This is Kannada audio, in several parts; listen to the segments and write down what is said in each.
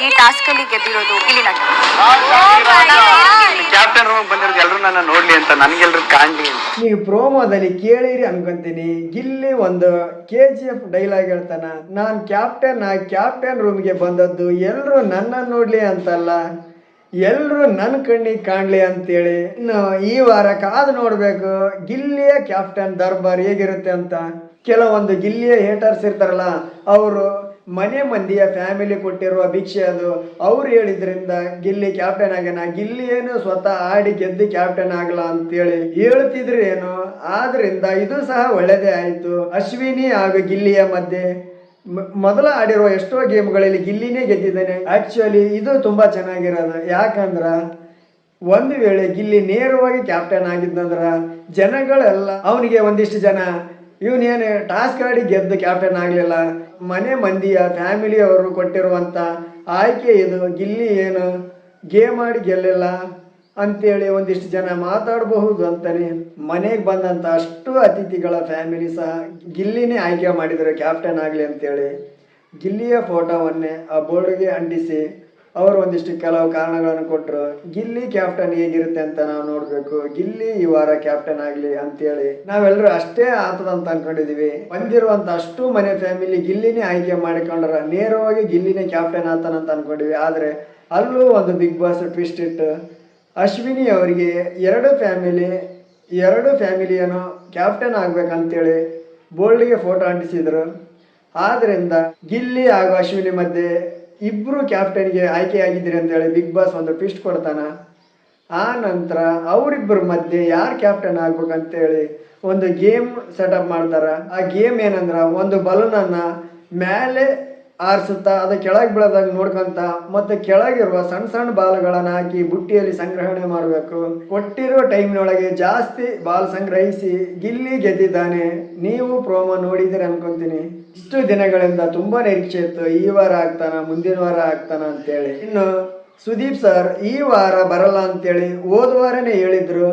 ಈ ಟಾಸ್ಕ್ ಅಲ್ಲಿ ಗೆದ್ದಿರೋದು ಗಿಲ್ಲಿ ನಟ. ಕ್ಯಾಪ್ಟನ್ ರೂಮ್ ಬಂದಿರೋದು ಎಲ್ಲರೂ ನನ್ನ ನೋಡ್ಲಿ ಅಂತ, ನನ್ಗೆಲ್ರು ಕಾಣ್ಲಿ ಅಂತ. ನೀವು ಪ್ರೋಮೋದಲ್ಲಿ ಕೇಳಿರಿ ಅನ್ಕೊಂತೀನಿ. ಗಿಲ್ಲಿ ಒಂದು KGF ಡೈಲಾಗ್ ಹೇಳ್ತಾನ, ನಾನ್ ಕ್ಯಾಪ್ಟನ್ ರೂಮ್ಗೆ ಬಂದದ್ದು ಎಲ್ರು ನನ್ನ ನೋಡ್ಲಿ ಅಂತಲ್ಲ, ಎಲ್ರು ನನ್ನ ಕಣ್ಣಿಗೆ ಕಾಣ್ಲಿ ಅಂತೇಳಿ. ಇನ್ನು ಈ ವಾರ ಕಾದು ನೋಡ್ಬೇಕು ಗಿಲ್ಲಿಯ ಕ್ಯಾಪ್ಟನ್ ದರ್ಬಾರ್ ಹೇಗಿರುತ್ತೆ ಅಂತ. ಕೆಲವೊಂದು ಗಿಲ್ಲಿಯ ಹೇಟರ್ಸ್ ಇರ್ತಾರಲ್ಲ, ಅವರು ಮನೆ ಮಂದಿಯ ಫ್ಯಾಮಿಲಿ ಕೊಟ್ಟಿರುವ ಭಿಕ್ಷೆ ಅದು. ಅವ್ರು ಹೇಳಿದ್ರಿಂದ ಗಿಲ್ಲಿ ಕ್ಯಾಪ್ಟನ್ ಆಗ್ಯಾನ, ಗಿಲ್ಲಿ ಏನು ಸ್ವತಃ ಆಡಿ ಗೆದ್ದು ಕ್ಯಾಪ್ಟನ್ ಆಗಲ್ಲ ಅಂತೇಳಿ ಹೇಳ್ತಿದ್ರು ಏನು. ಆದ್ರಿಂದ ಇದು ಸಹ ಒಳ್ಳೆಯದೇ ಆಯಿತು. ಅಶ್ವಿನಿ ಹಾಗೂ ಗಿಲ್ಲಿಯ ಮಧ್ಯೆ ಮೊದಲ ಆಡಿರುವ ಎಷ್ಟೋ ಗೇಮ್ಗಳಲ್ಲಿ ಗಿಲ್ಲಿನೇ ಗೆದ್ದಿದ್ದಾನೆ. ಆಕ್ಚುಲಿ ಇದು ತುಂಬಾ ಚೆನ್ನಾಗಿರೋದು. ಯಾಕಂದ್ರ ಒಂದು ವೇಳೆ ಗಿಲ್ಲಿ ನೇರವಾಗಿ ಕ್ಯಾಪ್ಟನ್ ಆಗಿದ್ದಂದ್ರ ಜನಗಳೆಲ್ಲ ಅವನಿಗೆ ಒಂದಿಷ್ಟು ಜನ ಇವನೇನು ಟಾಸ್ಕ್ ಆಡಿ ಗೆದ್ದು ಕ್ಯಾಪ್ಟನ್ ಆಗಲಿಲ್ಲ, ಮನೆ ಮಂದಿಯ ಫ್ಯಾಮಿಲಿ ಅವರು ಕೊಟ್ಟಿರುವಂಥ ಆಯ್ಕೆ ಇದು, ಗಿಲ್ಲಿ ಏನು ಗೇಮ್ ಆಡಿ ಗೆಲ್ಲಿಲ್ಲ ಅಂತೇಳಿ ಒಂದಿಷ್ಟು ಜನ ಮಾತಾಡಬಹುದು ಅಂತಾನೆ. ಮನೆಗೆ ಬಂದಂಥ ಅಷ್ಟು ಅತಿಥಿಗಳ ಫ್ಯಾಮಿಲಿ ಸಹ ಗಿಲ್ಲಿನೇ ಆಯ್ಕೆ ಮಾಡಿದರು ಕ್ಯಾಪ್ಟನ್ ಆಗಲಿ ಅಂತೇಳಿ. ಗಿಲ್ಲಿಯ ಫೋಟೋವನ್ನೇ ಆ ಬೋರ್ಡ್ಗೆ ಅಂಟಿಸಿ ಅವರು ಒಂದಿಷ್ಟು ಕೆಲವು ಕಾರಣಗಳನ್ನು ಕೊಟ್ಟರು. ಗಿಲ್ಲಿ ಕ್ಯಾಪ್ಟನ್ ಹೇಗಿರುತ್ತೆ ಅಂತ ನಾವು ನೋಡಬೇಕು. ಗಿಲ್ಲಿ ಈ ವಾರ ಕ್ಯಾಪ್ಟನ್ ಆಗಲಿ ಅಂತೇಳಿ ನಾವೆಲ್ಲರೂ ಅಷ್ಟೇ ಆತದಂತ ಅನ್ಕೊಂಡಿದೀವಿ. ಬಂದಿರುವಂಥ ಅಷ್ಟು ಮನೆ ಫ್ಯಾಮಿಲಿ ಗಿಲ್ಲಿನೇ ಆಯ್ಕೆ ಮಾಡಿಕೊಂಡ್ರ ನೇರವಾಗಿ ಗಿಲ್ಲಿನೇ ಕ್ಯಾಪ್ಟನ್ ಆತನಂತ ಅನ್ಕೊಂಡಿವಿ. ಆದರೆ ಅಲ್ಲೂ ಒಂದು ಬಿಗ್ ಬಾಸ್ ಟ್ವಿಸ್ಟ್ ಇಟ್ಟು ಅಶ್ವಿನಿ ಅವರಿಗೆ ಎರಡು ಫ್ಯಾಮಿಲಿಯನ್ನು ಕ್ಯಾಪ್ಟನ್ ಆಗ್ಬೇಕಂತೇಳಿ ಬೋಲ್ಡ್ಗೆ ಫೋಟೋ ಅಂಟಿಸಿದ್ರು. ಆದ್ರಿಂದ ಗಿಲ್ಲಿ ಹಾಗೂ ಅಶ್ವಿನಿ ಮಧ್ಯೆ ಇಬ್ರು ಕ್ಯಾಪ್ಟನ್ಗೆ ಆಯ್ಕೆಯಾಗಿದ್ದೀರಿ ಅಂತೇಳಿ ಬಿಗ್ ಬಾಸ್ ಒಂದು ಟ್ವಿಸ್ಟ್ ಕೊಡ್ತಾನ. ಆ ನಂತರ ಅವರಿಬ್ಬರ ಮಧ್ಯೆ ಯಾರು ಕ್ಯಾಪ್ಟನ್ ಆಗ್ಬೇಕಂತೇಳಿ ಒಂದು ಗೇಮ್ ಸೆಟಪ್ ಮಾಡ್ತಾರ. ಆ ಗೇಮ್ ಏನಂದ್ರ, ಒಂದು ಬಲೂನನ್ನ ಮೇಲೆ ಆರಿಸುತ್ತಾ ಅದು ಕೆಳಗೆ ಬೀಳದಾಗ ನೋಡ್ಕೊಂತ ಮತ್ತೆ ಕೆಳಗಿರುವ ಸಣ್ಣ ಸಣ್ಣ ಬಾಲ್ಗಳನ್ನ ಹಾಕಿ ಬುಟ್ಟಿಯಲ್ಲಿ ಸಂಗ್ರಹಣೆ ಮಾಡಬೇಕು. ಕೊಟ್ಟಿರೋ ಟೈಮ್ನೊಳಗೆ ಜಾಸ್ತಿ ಬಾಲ್ ಸಂಗ್ರಹಿಸಿ ಗಿಲ್ಲಿ ಗೆದ್ದಿದ್ದಾನೆ. ನೀವು ಪ್ರೋಮೋ ನೋಡಿದಿರಿ ಅನ್ಕೊಂತೀನಿ. ಇಷ್ಟು ದಿನಗಳಿಂದ ತುಂಬಾ ನಿರೀಕ್ಷೆ ಇತ್ತು, ಈ ವಾರ ಆಗ್ತಾನ ಮುಂದಿನ ವಾರ ಆಗ್ತಾನ ಅಂತೇಳಿ. ಇನ್ನು ಸುದೀಪ್ ಸರ್ ಈ ವಾರ ಬರಲ್ಲ ಅಂತೇಳಿ ಹೋದ ವಾರನೇ ಹೇಳಿದ್ರು.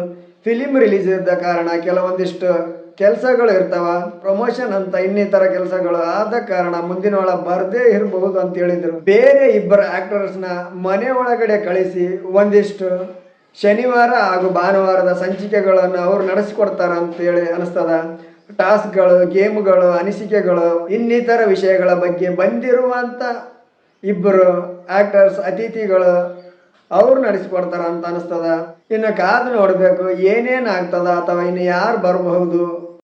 ಫಿಲಿಂ ರಿಲೀಸ್ ಇದ್ದ ಕಾರಣ ಕೆಲವೊಂದಿಷ್ಟು ಕೆಲಸಗಳು ಇರ್ತಾವ, ಪ್ರಮೋಷನ್ ಅಂತ ಇನ್ನಿತರ ಕೆಲಸಗಳು ಆದ ಕಾರಣ ಮುಂದಿನ ವಾರ ಬರ್ದೇ ಇರಬಹುದು ಅಂತ ಹೇಳಿದ್ರು. ಬೇರೆ ಇಬ್ಬರು ಆಕ್ಟರ್ಸ್ನ ಮನೆ ಒಳಗಡೆ ಕಳಿಸಿ ಒಂದಿಷ್ಟು ಶನಿವಾರ ಹಾಗೂ ಭಾನುವಾರದ ಸಂಚಿಕೆಗಳನ್ನು ಅವ್ರು ನಡೆಸಿಕೊಡ್ತಾರ ಅಂತೇಳಿ ಅನಿಸ್ತದ. ಟಾಸ್ಕ್ಗಳು, ಗೇಮ್ಗಳು, ಅನಿಸಿಕೆಗಳು, ಇನ್ನಿತರ ವಿಷಯಗಳ ಬಗ್ಗೆ ಬಂದಿರುವಂಥ ಇಬ್ಬರು ಆಕ್ಟರ್ಸ್ ಅತಿಥಿಗಳು ಅವ್ರು ನಡೆಸಿಕೊಡ್ತಾರ ಅಂತ ಅನಿಸ್ತದ. ಇನ್ನು ಕಾದು ನೋಡಬೇಕು ಏನೇನು ಆಗ್ತದ ಅಥವಾ ಇನ್ನು ಯಾರು ಬರಬಹುದು